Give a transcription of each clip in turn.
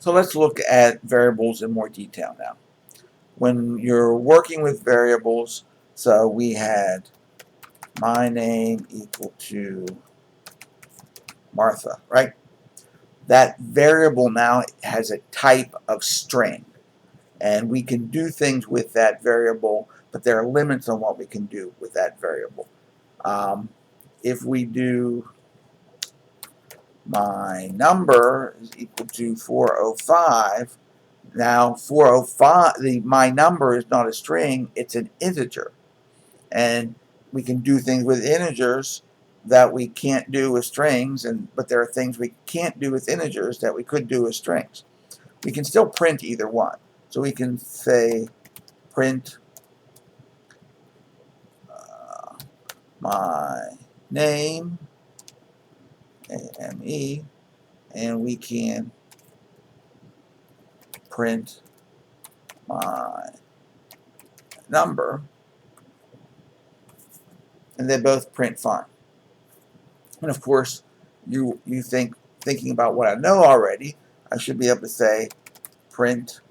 So let's look at variables in more detail now. When you're working with variables, so we had my name equal to Martha, right? That variable now has a type of string, and we can do things with that variable, but there are limits on what we can do with that variable. If we do my number is equal to 405, now 405, my number is not a string, it's an integer. And we can do things with integers that we can't do with strings, but there are things we can't do with integers that we could do with strings. We can still print either one. So we can say print my name, A-M-E, and we can print my number, and they both print fine. And of course, you thinking about what I know already, I should be able to say print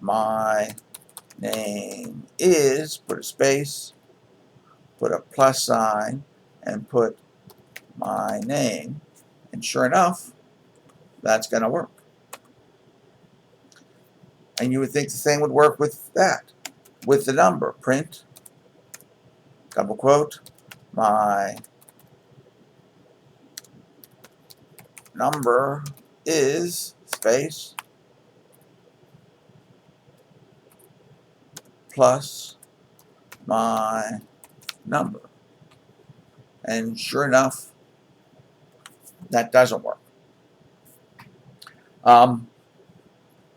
my name is, put a space, put a plus sign, and put my name, and sure enough, that's going to work. And you would think the same would work with that, with the number. Print, double quote, my number is, space, plus my number. And sure enough, that doesn't work.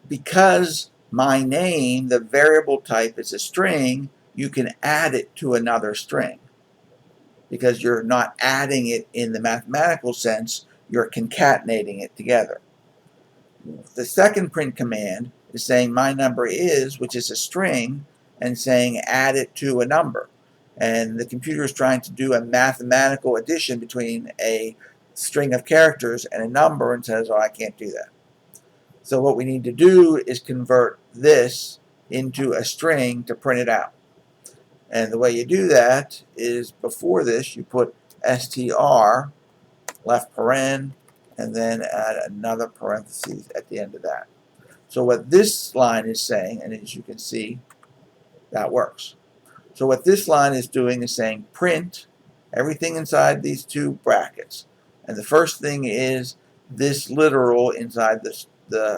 Because my name, the variable type, is a string, you can add it to another string. Because you're not adding it in the mathematical sense, you're concatenating it together. The second print command is saying my number is, which is a string, and saying add it to a number. And the computer is trying to do a mathematical addition between a string of characters and a number and says, oh, I can't do that. So what we need to do is convert this into a string to print it out. And the way you do that is before this you put str, left paren, and then add another parenthesis at the end of that. So what this line is saying, and as you can see, that works. So what this line is doing is saying print everything inside these two brackets. And the first thing is this literal inside the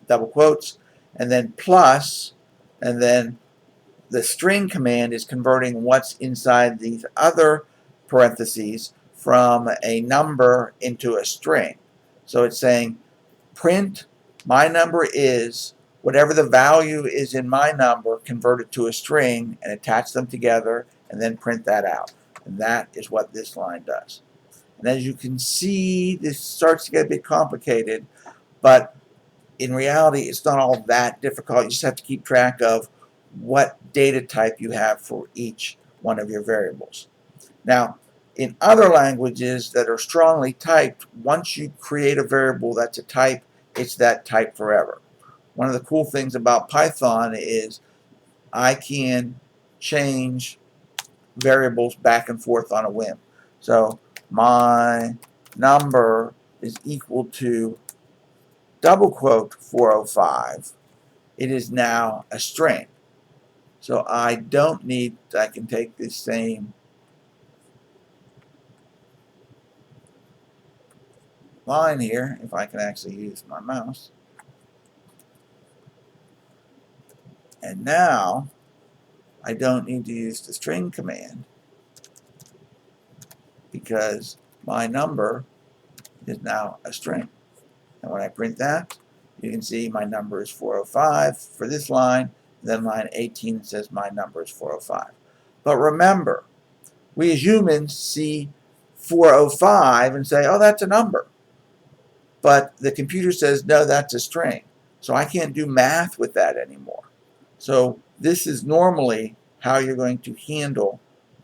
double quotes, and then plus, and then the string command is converting what's inside these other parentheses from a number into a string. So it's saying print my number is, whatever the value is in my number, convert it to a string and attach them together and then print that out. And that is what this line does. And as you can see, this starts to get a bit complicated, but in reality, it's not all that difficult. You just have to keep track of what data type you have for each one of your variables. Now, in other languages that are strongly typed, once you create a variable that's a type, it's that type forever. One of the cool things about Python is I can change variables back and forth on a whim. So my number is equal to double quote 405. It is now a string. So I don't need, I can take this same line here, if I can actually use my mouse. And now I don't need to use the string command because my number is now a string. And when I print that, you can see my number is 405 for this line. Then line 18 says my number is 405. But remember, we as humans see 405 and say, oh, that's a number. But the computer says, no, that's a string. So I can't do math with that anymore. So this is normally how you're going to handle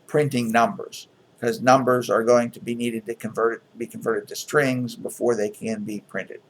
printing numbers. because numbers are going to be needed to be converted to strings before they can be printed.